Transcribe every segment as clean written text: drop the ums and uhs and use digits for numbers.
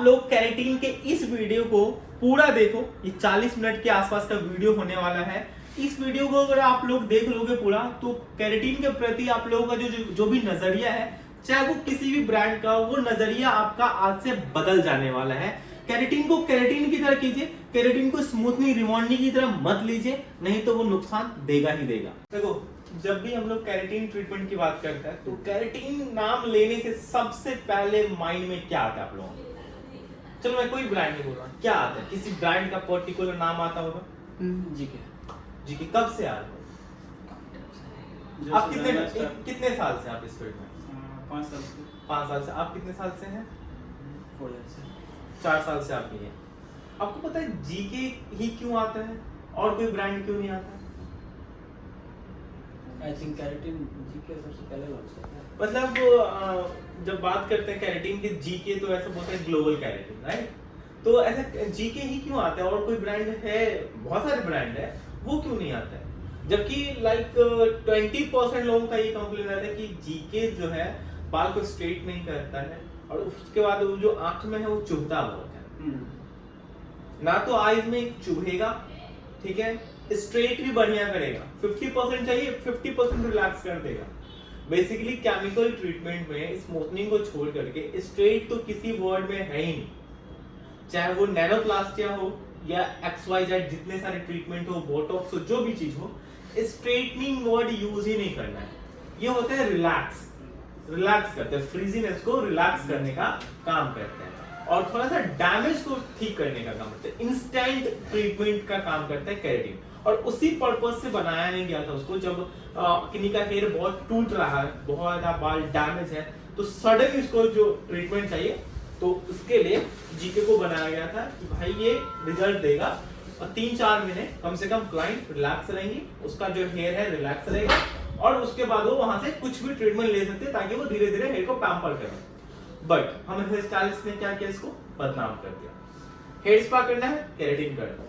लोग कैरेटीन के इस वीडियो को पूरा देखो। ये 40 मिनट के आसपास का वीडियो होने वाला है। इस वीडियो को अगर आप लोग देख लोगे पूरा, तो कैरेटीन के प्रति आप लोगों का जो भी नजरिया है, चाहे वो किसी भी ब्रांड का, वो नजरिया आपका आज से बदल जाने वाला है। कैरेटीन को कैरेटीन की तरह कीजिए, कैरेटीन को स्मूथनिंग रिमॉन्डिंग की तरह मत लीजिए, नहीं तो वो नुकसान देगा ही देगा। देखो, जब भी हम लोग कैरेटीन ट्रीटमेंट की बात करते हैं, तो कैरेटीन नाम लेने से सबसे पहले माइंड में क्या आता है आप लोगों को? चलो मैं कोई ब्रांड नहीं बोल रहा, क्या आता है? किसी ब्रांड का पर्टिकुलर नाम आता होगा? जीके। जीके कब से आ रहा है? आप कितने साल से आप इस फील्ड में? 5 साल से। 5 साल से। आप कितने साल से हैं? 4 साल से। 4 साल से आप ये हैं। आपको पता है जीके ही क्यों आता है और कोई ब्रांड क्यों नहीं आता? आई थिंक कैरेटीन जीके सबसे पहले लॉन्च किया था। मतलब जब बात करते हैं कैरेटीन के जीके, तो ऐसा बोलते हैं ग्लोबल कैरेटीन, राइट? तो ऐसा जीके ही क्यों आता है और कोई ब्रांड है? बहुत सारे ब्रांड है, वो क्यों नहीं आता है? जबकि लाइक 20% लोगों का ये कंप्लेन आता है कि जीके जो है बाल को स्ट्रेट नहीं करता है, और उसके बाद वो जो आंख में है वो चुभता बहुत है। ना तो आईज में चुभेगा, ठीक है, स्ट्रेट भी बढ़िया करेगा। 50% चाहिए, 50% रिलैक्स कर देगा। बेसिकली केमिकल ट्रीटमेंट में स्मूथनिंग को छोड़ करके स्ट्रेट तो किसी वर्ड में है ही नहीं, चाहे वो नैनोप्लास्टिया हो या XYZ, जितने सारे ट्रीटमेंट हो, बोटॉक्स हो, जो भी चीज हो, स्ट्रेटनिंग वर्ड यूज ही नहीं करना है। ये होता है रिलैक्स, रिलैक्स करते हैं, फ्रीजीनेस को रिलैक्स करने का काम करते हैं, और थोड़ा सा डैमेज को ठीक करने का काम करते हैं। इंस्टेंट ट्रीटमेंट का काम करता है कैरेटीन, और उसी पर्पस से बनाया नहीं गया था उसको। जब किन्हीं का हेयर बहुत टूट रहा है, बहुत ज्यादा बाल डैमेज है, तो सडन इसको जो ट्रीटमेंट चाहिए, तो उसके लिए जीके को बनाया गया था कि भाई ये रिजल्ट देगा, और 3-4 महीने कम से कम क्लाइंट रिलैक्स रहेंगी, उसका जो हेयर है रिलैक्स रहेगा, और उसके बाद वो वहां से कुछ भी ट्रीटमेंट ले सकते हैं ताकि वो धीरे धीरे हेयर को पैम्पर करें। बट हम हेयर स्टाइलिस्ट ने क्या किया? इसको बदनाम कर दिया। हेयर स्पा करना है, कैरेटीन कर दो।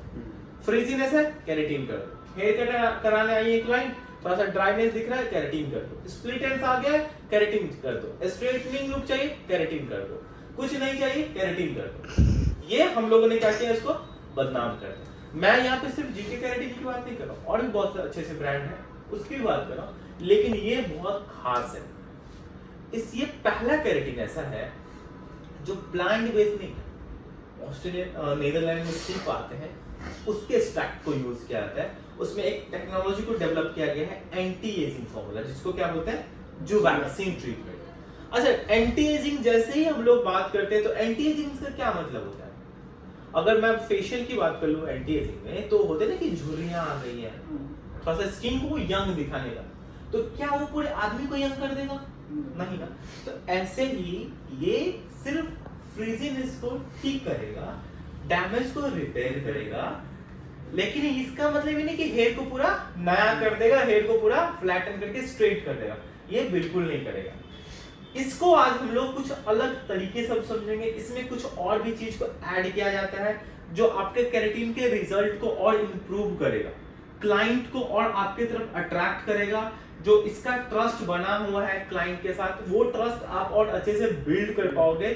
फ्रीजीनेस है, कैरेटीन कर दो। हेयर कराने आई है क्लाइंट, थोड़ा सा ड्राइनेस दिख रहा है, कैरेटीन कर दो। स्प्लिट एंड्स आ गया है, कैरेटीन कर दो। स्ट्रेटनिंग लुक चाहिए, कैरेटीन कर दो। कुछ नहीं चाहिए, कैरेटीन कर दो। ये हम लोगों ने क्या किया? इसको बदनाम कर दिया। मैं यहाँ पे सिर्फ जीके कैरेटीन की बात नहीं कर रहा हूँ, और भी बहुत अच्छे से ब्रांड है, उसकी भी बात कर रहा हूँ, लेकिन ये बहुत खास है। ये पहला कैरेटीन ऐसा है जो प्लांट बेस्ड नहीं है। ऑस्ट्रेलिया, नीदरलैंड में सीप आते हैं, उसके स्ट्रैक्ट को यूज किया जाता है। उसमें एक टेक्नोलॉजी को डेवलप किया गया है, एंटी एजिंग फॉर्मूला, जिसको क्या बोलते हैं? जो वैक्सीन ट्रीटमेंट। अच्छा, एंटी एजिंग जैसे ही हम लोग बात करते हैं, तो एंटी एजिंग से क्या मतलब होता है? अगर मैं फेशियल की बात कर लूं एंटी एजिंग में, तो होते ना कि झुर्रियां आ गई है, थोड़ा सा स्किन को यंग दिखाने का, तो क्या वो पूरे आदमी को यंग कर देगा? नहीं ना। तो ऐसे ही ये सिर्फ फ्रीजीनेस को ठीक करेगा, डैमेज को रिपेयर करेगा, लेकिन इसका मतलब ये नहीं कि हेयर को पूरा नया कर देगा, हेयर को पूरा फ्लैटन करके स्ट्रेट कर देगा। ये बिल्कुल नहीं करेगा। इसको आज हम लोग कुछ अलग तरीके से समझेंगे। इसमें कुछ और भी चीज को ऐड किया जाता है, जो आपके कैरेटीन के रिजल्ट को और इंप्रूव करेगा, क्लाइंट को और आपके तरफ अट्रैक्ट करेगा। जो इसका ट्रस्ट बना हुआ है क्लाइंट के साथ, वो ट्रस्ट आप और अच्छे से बिल्ड कर पाओगे।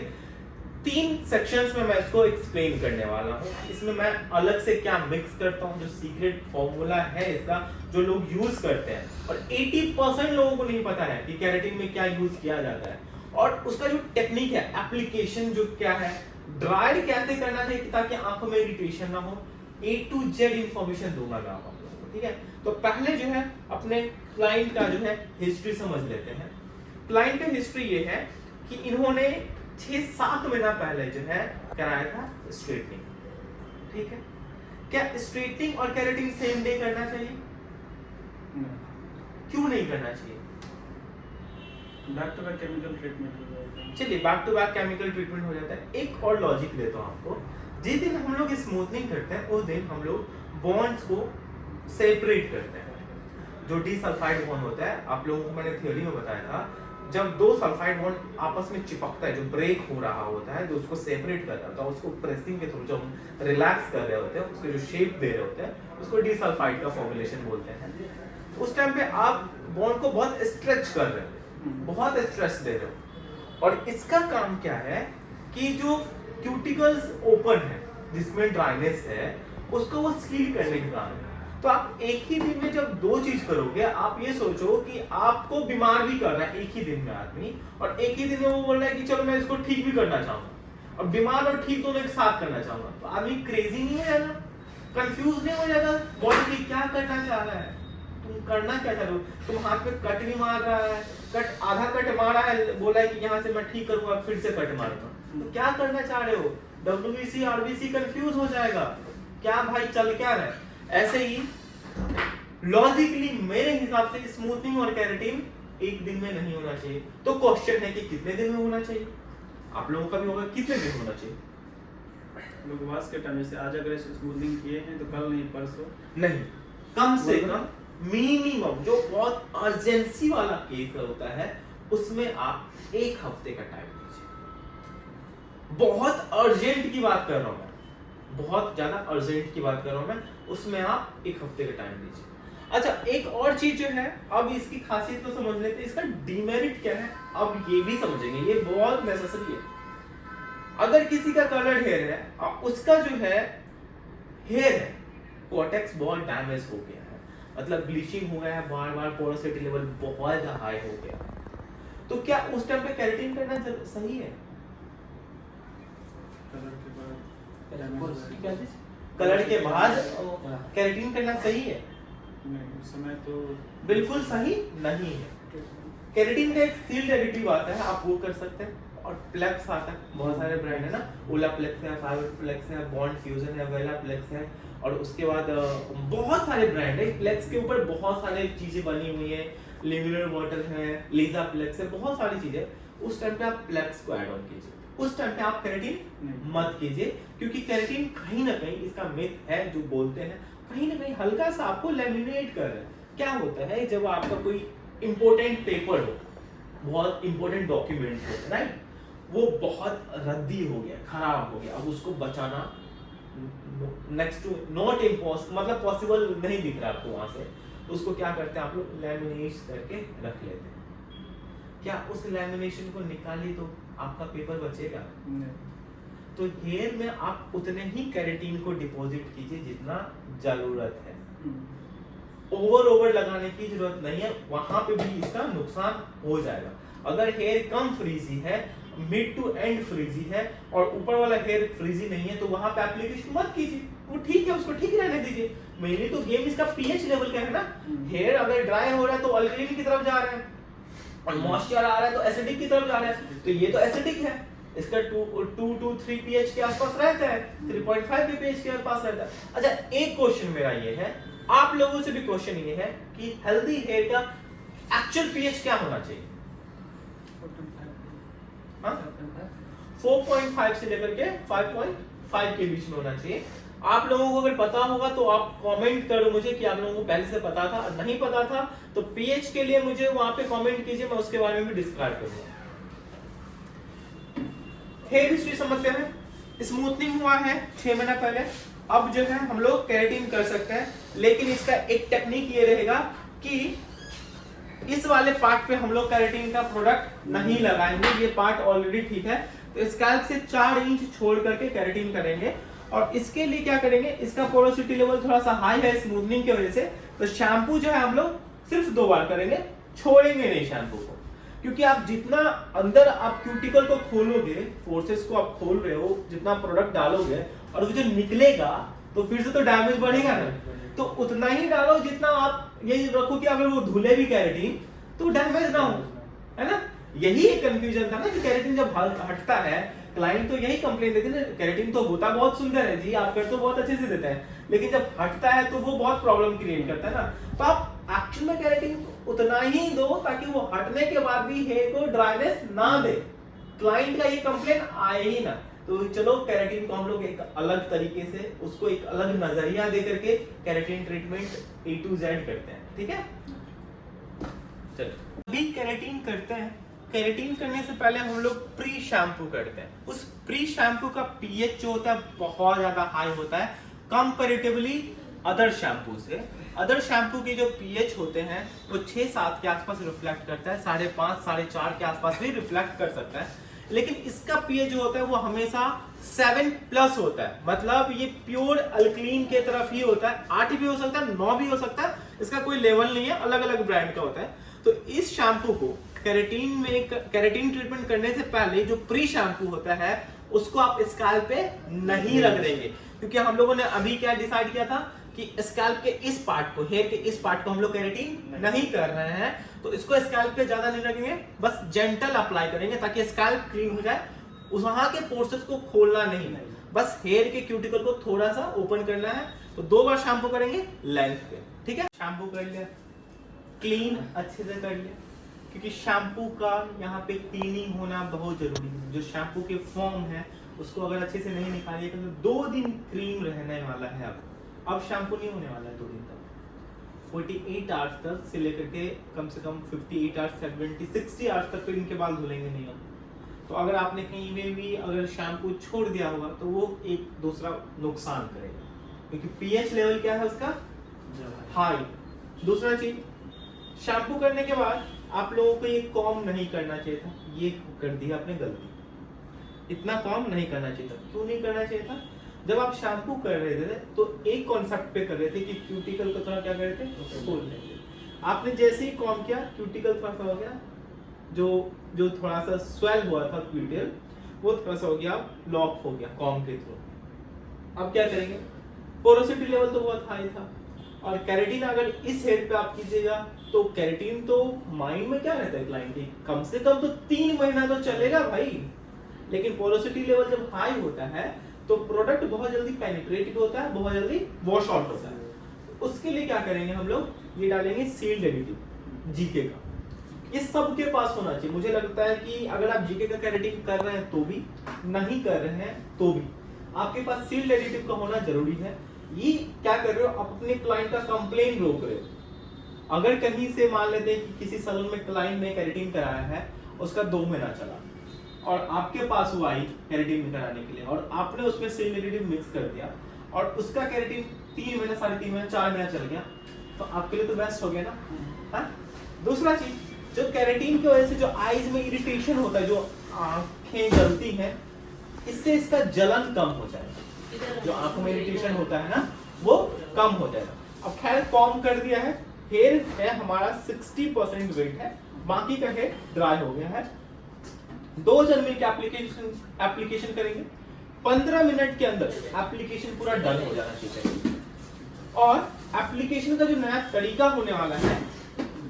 3 सेक्शंस में मैं इसको एक्सप्लेन करने वाला हूँ। इसमें मैं अलग से क्या मिक्स करता हूँ, जो सीक्रेट फॉर्मूला है इसका, जो लोग यूज करते हैं, और 80% लोगों को नहीं पता है कि कैरेटीन में क्या यूज किया जाता है, और उसका जो टेक्निक है, एप्लीकेशन जो क्या है, ड्राइड कैसे करना चाहिए ताकि आंखों में इरिटेशन ना हो, A to Z इंफॉर्मेशन दूंगा मैं आप लोगों को, ठीक है? तो पहले जो है अपने क्लाइंट का जो है हिस्ट्री समझ लेते हैं। क्लाइंट का हिस्ट्री ये है कि इन्होंने 6-7 महीना पहले जो है कराया था स्ट्रेटनिंग, ठीक है? क्या स्ट्रेटनिंग और कैरेटीन सेम डे करना चाहिए? क्यों नहीं करना चाहिए? Back to back chemical treatment हो जाता है। चलिए, back to back chemical treatment हो जाता है। एक और लॉजिक देता हूं आपको। जिस दिन हम लोग स्मूथनिंग करते हैं, उस दिन हम लोग बॉन्ड्स को सेपरेट करते हैं। जो डिसल्फाइड बॉन्ड होता है, आप लोगों को मैंने थ्योरी में बताया था, जब 2 सल्फाइड बॉन्ड आपस में चिपकता है, जो ब्रेक हो रहा होता है, जो उसको सेपरेट कर रहा है, उसको प्रेसिंग के थ्रू जब हम रिलैक्स कर रहे होते हैं, उसको जो शेप दे रहे होते हैं, उसको डिसल्फाइड का फॉर्मुलेशन बोलते हैं। उस टाइम पे आप बॉन्ड को बहुत स्ट्रेच कर रहे हो, बहुत स्ट्रेस दे रहे हो, और इसका काम क्या है कि जो क्यूटिकल्स ओपन है जिसमें ड्राइनेस है, उसको वो सील करने के काम है। तो आप एक ही दिन में जब दो चीज करोगे, आप ये सोचो कि आपको बीमार भी कर रहा है एक ही दिन में आदमी, और एक ही दिन में वो बोल रहा है कि चलो मैं इसको ठीक भी करना चाहूंगा, और बीमार और ठीक दोनों एक साथ करना चाहूंगा, तो आदमी क्रेजी नहीं हो जाएगा, कंफ्यूज नहीं हो जाएगा बॉडी क्या करना चाह रहा है, तुम करना क्या चाह रहे हो। तुम हाथ में कट भी मार रहा है, कट आधा कट मारा है, बोला है कि यहाँ से मैं ठीक करूंगा फिर से कट मारूंगा, तो क्या करना चाह रहे हो। WBC RBC कंफ्यूज हो जाएगा, क्या भाई चल क्या रहा है। ऐसे ही लॉजिकली मेरे हिसाब से स्मूथनिंग और केराटिन एक दिन में नहीं होना चाहिए। तो क्वेश्चन है कि कितने दिन में होना चाहिए, आप लोगों का भी होगा कितने दिन होना चाहिए। लोग वास के टाइम जैसे आज अगर स्मूथनिंग किए हैं तो कल नहीं परसों नहीं, कम से कम मिनिमम जो बहुत अर्जेंसी वाला केस होता है उसमें आप एक हफ्ते का टाइम दीजिए। बहुत अर्जेंट की बात कर रहा हूं मैं, बहुत ज्यादा अर्जेंट की बात कर रहा हूं मैं, उसमें आप एक हफ्ते का टाइम दीजिए। अच्छा, एक और चीज जो है, अब इसकी खासियत को समझ लेते हैं, इसका डिमेरिट क्या है अब ये भी समझेंगे, ये बहुत नेसेसरी है। अगर किसी का कलर्ड हेयर है और उसका जो है हेयर है कोटेक्स बहुत डैमेज हो गया है, मतलब ब्लीचिंग हो गया है, बार बार पोरोसिटी लेवल बहुत हाई हो गया है, तो क्या उस टाइम पे केराटिन करना सही है। कलर के बाद केराटिन करना सही है? नहीं, उस समय तो बिल्कुल सही नहीं है। केराटिन का एक सील्ड एडिटिव आता है, आप वो कर सकते हैं, और प्लेक्स आता है, बहुत सारे ब्रांड है ना, ओला प्लेक्स है, फाइबर प्लेक्स है, बॉन्ड फ्यूजन है, वेला प्लेक्स है, और उसके बाद बहुत सारे ब्रांड है। प्लेक्स के ऊपर बहुत सारी चीजें बनी हुई है, लिमिनर वाटर है, लीजा प्लेक्स है, बहुत सारी चीजें। उस टाइम पे आप प्लेक्स को ऐड ऑन कीजिए, उस टाइम पे आप केराटिन मत कीजिए, क्योंकि केराटिन कहीं ना कहीं, इसका मिथ है जो बोलते हैं, कहीं ना कहीं हल्का सा आपको लैमिनेट कर रहा है। क्या होता है जब आपका कोई इंपॉर्टेंट पेपर हो, बहुत इंपॉर्टेंट डॉक्यूमेंट हो, राइट, वो बहुत रद्दी हो गया, खराब हो गया, अब उसको बचाना नेक्स्ट टू नॉट इम्पॉसिबल, मतलब पॉसिबल नहीं दिख रहा आपको वहां से, तो उसको क्या करते हैं आप लोग, लैमिनेट करके रख लेते हैं। क्या उस लैमिनेशन को निकाली तो आपका पेपर बचेगा? तो हेयर में आप उतने ही केराटिन को डिपॉजिट कीजिए जितना जरूरत है, ओवर लगाने की जरूरत नहीं है, वहां पे भी इसका नुकसान हो जाएगा। अगर हेयर कम फ्रीजी है, मिड टू एंड फ्रीजी है, और ऊपर वाला हेयर फ्रीजी नहीं है, तो वहां पे एप्लीकेशन मत कीजिए, वो ठीक है, उसको ठीक रहने दीजिए। मेनली तो गेम इसका पीएच लेवल का है ना, हेयर अगर ड्राई हो रहा है तो अल्कलीन की तरफ जा रहे हैं, और मॉइस्चर आ रहा है तो एसिडिक की तरफ जा रहा है, तो ये तो एसिडिक है, इसका 2 to 3 pH के आसपास रहता है, 3.5 pH के आसपास रहता है। अच्छा, एक क्वेश्चन मेरा ये है, आप लोगों से भी क्वेश्चन ये है कि हेल्दी हेयर का एक्चुअल pH क्या होना चाहिए? 4.5 से लेकर के 5.5 के बीच में होना चाहिए। आप लोगों को अगर पता होगा तो आप कमेंट करो मुझे कि आप लोगों को पहले से पता था, नहीं पता था तो pH के लिए मुझे वहां पे कमेंट कीजिए, मैं उसके बारे में भी डिस्क्राइब करूंगा। हेयर हिस्ट्री समझते हैं, स्मूथनिंग हुआ है 6 महीना पहले, अब जो है हम लोग केराटिन कर सकते हैं, लेकिन इसका एक टेक्निक ये रहेगा कि इस वाले पार्ट पे हम लोग केराटिन का प्रोडक्ट नहीं लगाएंगे, ये पार्ट ऑलरेडी ठीक है, तो स्कैल्प से 4 इंच छोड़ करके केराटिन करेंगे। और इसके लिए क्या करेंगे, इसका पोरोसिटी लेवल थोड़ा सा हाई है स्मूथनिंग की वजह से, तो शैम्पू जो है हम लोग सिर्फ 2 बार करेंगे, छोड़ेंगे नहीं शैम्पू को, क्योंकि आप जितना अंदर आप क्यूटिकल को खोलोगे, फोर्सेस को आप खोल रहे हो, जितना प्रोडक्ट डालोगे और वो जो निकलेगा तो फिर से तो डैमेज बढ़ेगा ना, तो उतना ही डालो जितना आप यही रखो कि अगर वो धुले भी केराटिन तो डैमेज ना हो, है ना। यही एक कंफ्यूजन था ना कि केराटिन जब हटता है, क्लाइंट तो यही कंप्लेन देते हैं, केराटिन तो होता बहुत सुंदर है जी, आप कर तो बहुत अच्छे से देते हैं, लेकिन जब हटता है तो वो बहुत प्रॉब्लम क्रिएट करता है ना। तो आप एक्चुअल में केराटिन उतना ही दो ताकि वो हटने के बाद भी हेयर को ड्राइनेस ना दे, क्लाइंट का ये कंप्लेन आए ही ना। तो चलो केराटिन को हम लोग एक अलग तरीके से, उसको एक अलग नजरिया दे करके keratin treatment A to Z करते हैं, ठीक है। चलो अभी केराटिन करते हैं, केराटिन करने से पहले हम लोग प्री शैम्पू करते हैं। उस प्री शैम्पू का पीएच जो होता है बहुत ज्यादा हाई होता है कंपैरेटिवली अदर शैम्पू से। अदर शैम्पू के जो पीएच होते हैं वो 6-7 के आसपास रिफ्लेक्ट करता है, 5.5 4.5 के आसपास भी रिफ्लेक्ट कर सकता है, लेकिन इसका पीएच जो होता है वो हमेशा 7+ होता है, मतलब ये प्योर अल्कलीन के तरफ ही होता है। 8 भी हो सकता है, 9 भी हो सकता है, इसका कोई लेवल नहीं है, अलग अलग ब्रांड का होता है। तो इस शैम्पू को केराटिन ट्रीटमेंट करने से पहले जो प्री शैम्पू होता है उसको आप स्कैल्प पे नहीं रख देंगे, क्योंकि हम लोगों ने अभी क्या डिसाइड किया था कि स्कैल्प के इस पार्ट को, हेयर के इस पार्ट को हम लोग केराटिन नहीं कर रहे हैं, तो इसको स्कैल्प पे ज्यादा नहीं रखेंगे, बस जेंटल अप्लाई करेंगे ताकि स्कैल्प क्लीन हो जाए। उस वहां के पोर्सेस को खोलना नहीं, बस हेयर के क्यूटिकल को थोड़ा सा ओपन करना है। तो 2 बार शैम्पू करेंगे लेंथ पे, ठीक है। शैम्पू कर लिया, क्लीन अच्छे से कर लिया, क्योंकि शैम्पू का यहाँ पे क्लीनिंग होना बहुत जरूरी है। जो शैम्पू के फॉर्म है उसको अगर अच्छे से नहीं निकालिएगा तो 2 दिन क्रीम रहने वाला है। अब शैम्पू नहीं होने वाला है 2 दिन तक, 48 आवर्स तक से लेकर के कम से कम 58 आवर्स, 70, 60 आवर्स तक तो इनके बाल धुलेंगे नहीं हम। तो अगर आपने कहीं में भी अगर शैम्पू छोड़ दिया होगा तो वो एक दूसरा नुकसान करेगा, क्योंकि पीएच लेवल क्या है उसका, हाई। दूसरा चीज, शैम्पू करने के बाद आप लोगों को ये कॉम नहीं करना चाहिए था, ये कर दिया आपने गलती। इतना कॉम नहीं करना चाहिए था। क्यों नहीं करना चाहिए था? जब आप शैम्पू कर रहे थे तो एक कॉन्सेप्ट पे कर रहे थे कि क्यूटिकल को थोड़ा क्या कर रहे थे, खोल रहे थे। आपने जैसे ही कॉम किया क्यूटिकल थोड़ा सा हो गया, जो थोड़ा सा स्वेल हुआ था क्यूटिकल, वो थोड़ा सा हो गया, लॉक हो गया कॉम के थ्रू। अब क्या करेंगे? पोरोसिटी लेवल तो बहुत हाई था, और केराटिन अगर इस हेड पे आप कीजिएगा तो केराटिन तो माइंड में क्या रहता है क्लाइंट की, कम से कम तो 3 महीना तो चलेगा भाई। लेकिन पोरोसिटी लेवल जब हाई होता है तो प्रोडक्ट बहुत जल्दी पेनिट्रेट होता है, बहुत जल्दी वॉश आउट होता है। उसके लिए क्या करेंगे हम लोग, ये डालेंगे सील्ड एडिटिव जीके का। ये सबके पास होना चाहिए। मुझे लगता है कि अगर आप जीके का केराटिन कर रहे हैं तो भी, नहीं कर रहे हैं तो भी, आपके पास सील्ड एडिटिव का होना जरूरी है। ये क्या कर रहे हो, आप अपने क्लाइंट का कंप्लेन रोक रहे हो। अगर कहीं से मान लेते हैं कि किसी सैलून में क्लाइंट ने केराटिन कराया है, उसका 2 महीना चला और आपके पास वो आई केराटिन कराने के लिए, और आपने उसमें सील्ड एडिटिव मिक्स कर दिया और उसका केराटिन 3 महीने, 3.5 महीने, 4 महीना चल गया, तो आपके लिए तो बेस्ट हो गया ना। हाँ? दूसरा चीज, जो केराटिन की वजह से जो आईज में इरिटेशन होता है, जो आंखें जलती हैं, इससे इसका जलन कम हो जाएगा। जो आंखों में इरिटेशन होता है ना, वो कम हो जाएगा। अब खैर कॉम कर दिया है, हेयर है हमारा 60% वेट है, बाकी का हेयर ड्राई हो गया है। 2 जन मिलकर एप्लीकेशन करेंगे, 15 मिनट के अंदर एप्लीकेशन पूरा डन हो जाना चाहिए। और एप्लीकेशन का जो नया तरीका होने वाला है,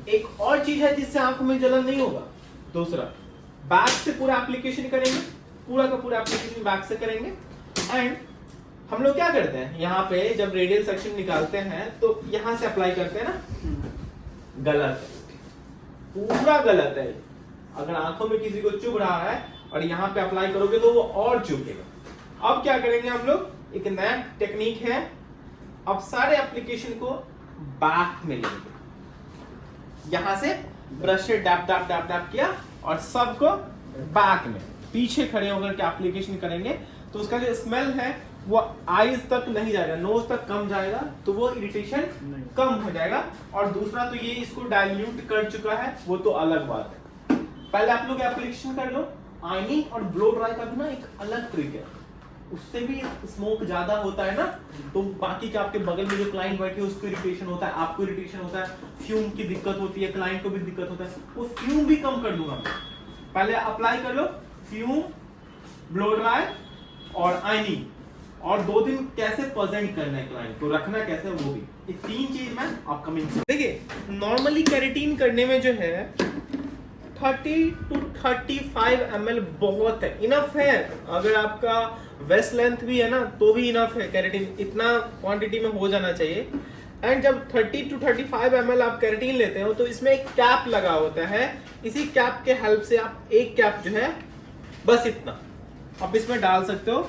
एक और चीज है जिससे आंखों में जलन नहीं होगा। दूसरा, बैक से पूरा एप्लीकेशन करेंगे, पूरा का पूरा एप्लीकेशन बैक से करेंगे। एंड हम लोग क्या करते हैं, यहाँ पे जब रेडियल सेक्शन निकालते हैं तो यहाँ से अप्लाई करते हैं ना, गलत है, पूरा गलत है। अगर आंखों में किसी को चुभ रहा है और यहाँ पे अप्लाई करोगे तो वो और चुभेगा। अब क्या करेंगे हम लोग, एक नया टेक्निक है, अब सारे एप्लीकेशन को बैक में लेंगे, यहां से ब्रश से डैप डैप डैप डैप किया और सबको बैक में पीछे खड़े होकर के एप्लीकेशन करेंगे, तो उसका जो स्मेल है वो आईज तक नहीं जाएगा, नोज तक कम जाएगा, तो वो इरिटेशन कम हो जाएगा। और दूसरा तो ये इसको डाइल्यूट कर चुका है, वो तो अलग बात है। पहले आप लोग एप्लीकेशन कर लो। आइनिंग और ब्लो ड्राई का भी ना एक अलग ट्रिक है, उससे भी स्मोक ज्यादा होता है ना, तो बाकी के आपके बगल में जो क्लाइंट बैठे हैं उसको इरिटेशन होता है, आपको इरिटेशन होता है, फ्यूम की दिक्कत होती है, क्लाइंट को भी दिक्कत होता है, वो फ्यूम भी कम कर दूंगा मैं। पहले अप्लाई कर लो फ्यूम, ब्लो ड्राई और आइनिंग, और 2 दिन कैसे प्रेजेंट करना है क्लाइंट को, रखना कैसे, वो भी। ये 3 चीज मैं अपकमिंग से देखिए। नॉर्मली केराटिन करने में जो है 30 to 35 ml बहुत है, इनफ है। अगर आपका वेस्ट लेंथ भी है ना तो भी इनफ है, केराटिन इतना क्वांटिटी में हो जाना चाहिए। एंड जब 30 to 35 ml आप केराटिन लेते हो तो इसमें एक कैप लगा होता है, इसी कैप के हेल्प से आप एक कैप जो है बस इतना आप इसमें डाल सकते हो।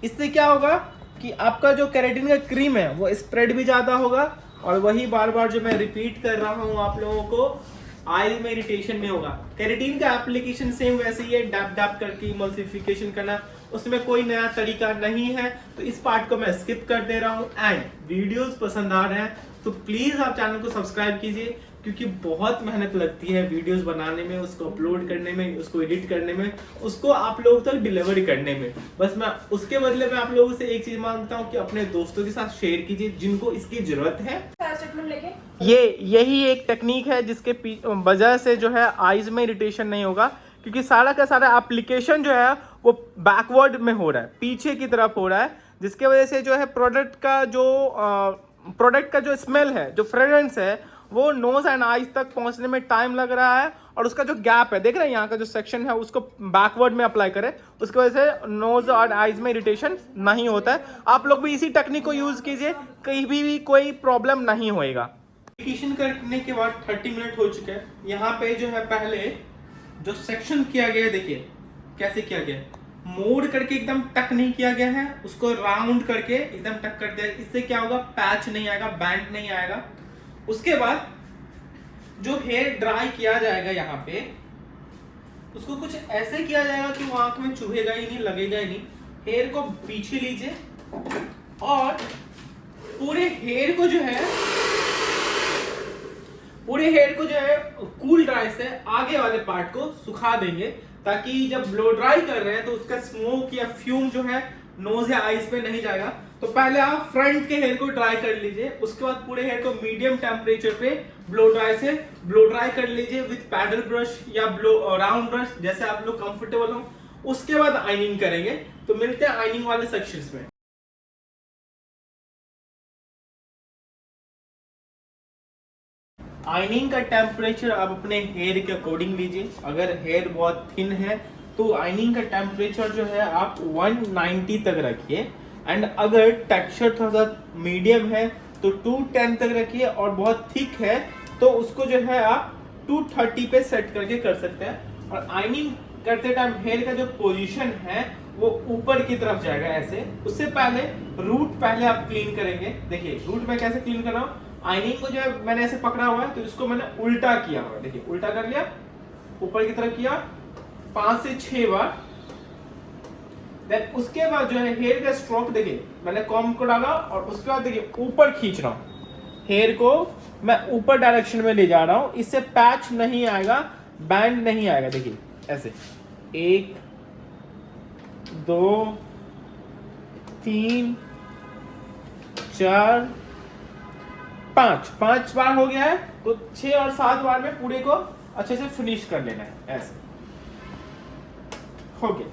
इससे क्या होगा कि आपका जो केराटिन का क्रीम है वो स्प्रेड भी ज्यादा होगा, और वही बार बार जो मैं रिपीट कर रहा हूँ आप लोगों को, आई में इरिटेशन में होगा। केराटिन का एप्लीकेशन सेम वैसे ही है, डैप डैप करके इमल्सिफिकेशन करना, उसमें कोई नया तरीका नहीं है, तो इस पार्ट को मैं स्किप कर दे रहा हूँ। एंड वीडियोस पसंद आ रहे हैं तो प्लीज आप चैनल को सब्सक्राइब कीजिए, क्योंकि बहुत मेहनत लगती है वीडियोस बनाने में, उसको अपलोड करने में, उसको एडिट करने में, उसको आप लोगों तक डिलीवर करने में। बस मैं उसके बदले में आप लोगों से एक चीज मांगता हूँ कि अपने दोस्तों के साथ शेयर कीजिए जिनको इसकी जरूरत है। यही एक टेक्निक है जिसके वजह से जो है आईज में इरिटेशन नहीं होगा, क्योंकि सारा का सारा एप्लीकेशन जो है वो बैकवर्ड में हो रहा है, पीछे की तरफ हो रहा है, जिसके वजह से जो है प्रोडक्ट का जो स्मेल है, जो फ्रेग्रेंस है, वो नोज एंड आईज तक पहुंचने में टाइम लग रहा है। और उसका जो गैप है, देख रहे हैं यहाँ का जो सेक्शन है, उसको बैकवर्ड में अप्लाई करें, उसकी वजह से नोज और आईज में इरिटेशन नहीं होता है। आप लोग भी इसी टेक्निक को यूज कीजिए, कहीं भी कोई प्रॉब्लम नहीं होएगा। एप्लीकेशन करने के बाद 30 मिनट हो चुके हैं। यहाँ पे जो है पहले जो सेक्शन किया गया है, देखिए कैसे किया गया है, मोड़ करके एकदम टक नहीं किया गया है, उसको राउंड करके एकदम टक कर दिया। इससे क्या होगा, पैच नहीं आएगा, बैंड नहीं आएगा। उसके बाद जो हेयर ड्राई किया जाएगा यहाँ पे, उसको कुछ ऐसे किया जाएगा कि वो आंख में चुभेगा ही नहीं, लगेगा ही नहीं। हेयर को पीछे लीजिए और पूरे हेयर को जो है कूल ड्राई से आगे वाले पार्ट को सुखा देंगे, ताकि जब ब्लो ड्राई कर रहे हैं तो उसका स्मोक या फ्यूम जो है नोज या आईज पे नहीं जाएगा। तो पहले आप फ्रंट के हेयर को ड्राई कर लीजिए, उसके बाद पूरे हेयर को मीडियम टेम्परेचर पे ब्लो ड्राई कर लीजिए विद पैडल ब्रश या राउंड ब्रश, जैसे आप लोग कंफर्टेबल हो। उसके बाद आइनिंग करेंगे। तो मिलते हैं आइनिंग वाले सेक्शंस में। आइनिंग का टेम्परेचर आप अपने हेयर के अकॉर्डिंग लीजिए। अगर हेयर बहुत थिन है तो आइनिंग का टेम्परेचर जो है आप 190 तक रखिए, एंड अगर टेक्सचर थोड़ा सा मीडियम है तो 210 तक रखिए, और बहुत थिक है तो उसको जो है आप 230 पे सेट करके कर सकते हैं। और आइनिंग करते टाइम हेयर का जो पोजीशन है वो ऊपर की तरफ जाएगा ऐसे। उससे पहले रूट पहले आप क्लीन करेंगे। देखिए रूट में कैसे क्लीन कर रहा हूँ, आइनिंग को जो है मैंने ऐसे पकड़ा हुआ है, तो इसको मैंने उल्टा किया हुआ है। देखिए उल्टा कर लिया, ऊपर की तरफ किया 5 से 6 बार। देन उसके बाद जो है हेयर का स्ट्रोक, देखिए मैंने कॉम्ब को डाला और उसके बाद देखिए ऊपर खींच रहा हूं, हेयर को मैं ऊपर डायरेक्शन में ले जा रहा हूं। इससे पैच नहीं आएगा, बैंड नहीं आएगा। देखिए ऐसे 1 2 3 4 5 बार हो गया है, तो 6 और 7 बार में पूरे को अच्छे से फिनिश कर लेना है। ऐसे हो गया।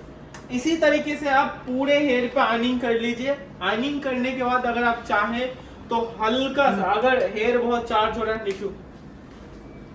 इसी तरीके से आप पूरे हेयर पे आइनिंग कर लीजिए। आइनिंग करने के बाद अगर आप चाहें तो हल्का सा, अगर हेयर बहुत चार्ज हो रहा है, देखो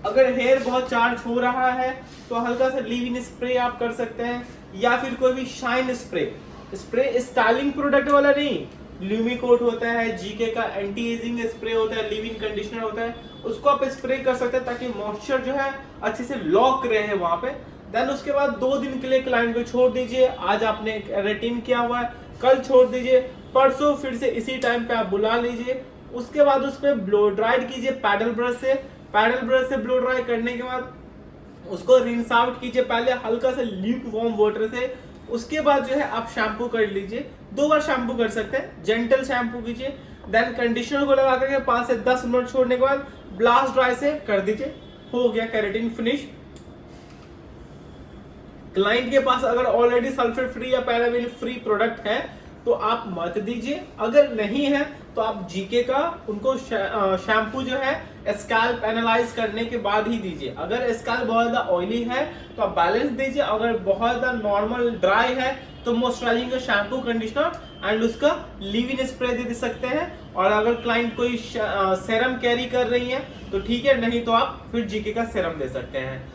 अगर हेयर बहुत चार्ज हो रहा है तो हल्का सा लीव इन स्प्रे आप कर सकते हैं, या फिर कोई भी शाइन स्प्रे स्टाइलिंग प्रोडक्ट वाला नहीं, ल्यूमिकोट होता है, जीके का एंटी एजिंग स्प्रे होता है, लिव इन कंडीशनर होता है, उसको आप स्प्रे कर सकते हैं ताकि मॉइस्चर जो है अच्छे से लॉक रहे वहां पे। देन उसके बाद 2 दिन के लिए क्लाइंट को छोड़ दीजिए। आज आपने रेटिन किया हुआ है, कल छोड़ दीजिए, परसों फिर से इसी टाइम पे आप बुला लीजिए। उसके बाद उस पर ब्लो ड्राई कीजिए पैडल ब्रश से ब्लो ड्राई करने के बाद उसको रिंस आउट कीजिए, पहले हल्का सा ल्यूक वार्म वाटर से। उसके बाद जो है आप शैम्पू कर लीजिए, 2 बार शैम्पू कर सकते हैं, जेंटल शैम्पू कीजिए। देन कंडीशनर को लगा करके 5 से 10 मिनट छोड़ने के बाद ब्लास्ट ड्राई से कर दीजिए। हो गया केराटिन फिनिश। क्लाइंट के पास अगर ऑलरेडी सल्फेट फ्री या पैराबेन फ्री प्रोडक्ट है तो आप मत दीजिए, अगर नहीं है तो आप जीके का उनको शैम्पू जो है स्कैल्प एनालाइज करने के बाद ही दीजिए। अगर स्कैल्प बहुत ज्यादा ऑयली है तो आप बैलेंस दीजिए, अगर बहुत ज्यादा नॉर्मल ड्राई है तो मॉइस्चराइजिंग का शैम्पू कंडीशनर एंड उसका लिव इन स्प्रे दे सकते हैं। और अगर क्लाइंट कोई सेरम कैरी कर रही है तो ठीक है, नहीं तो आप फिर जीके का सेरम दे सकते हैं।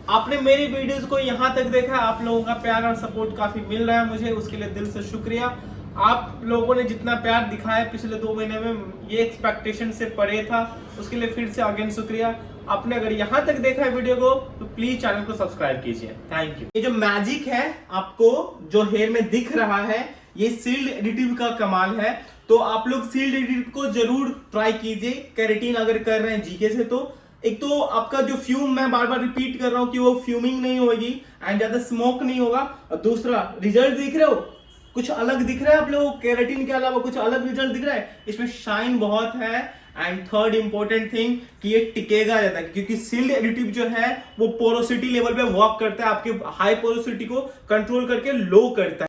आपने मेरी वीडियोस को यहाँ तक देखा, आप लोगों का प्यार और सपोर्ट काफी मिल रहा है मुझे, उसके लिए दिल से शुक्रिया। आप लोगों ने जितना प्यार दिखाया पिछले 2 महीने में, ये एक्सपेक्टेशन से परे था, उसके लिए फिर से अगेन शुक्रिया। आपने अगर यहाँ तक देखा है वीडियो को तो प्लीज चैनल को सब्सक्राइब कीजिए। Thank you. ये जो मैजिक है आपको जो हेयर में दिख रहा है, ये सील्ड एडिटिव का कमाल है। तो आप लोग सील्ड एडिटिव को जरूर ट्राई कीजिए केराटिन अगर कर रहे हैं जीके से। तो एक तो आपका जो फ्यूम, मैं बार बार रिपीट कर रहा हूं कि वो फ्यूमिंग नहीं होगी एंड ज्यादा स्मोक नहीं होगा। और दूसरा रिजल्ट दिख रहे हो, कुछ अलग दिख रहा है आप लोगों को, केराटिन के अलावा कुछ अलग रिजल्ट दिख रहा है। इसमें शाइन बहुत है एंड थर्ड इंपॉर्टेंट थिंग कि ये टिकेगा ज्यादा, क्योंकि सील्ड एडिटिव जो है वो पोरोसिटी लेवल पे वर्क करता है, आपके हाई पोरोसिटी को कंट्रोल करके लो करता है।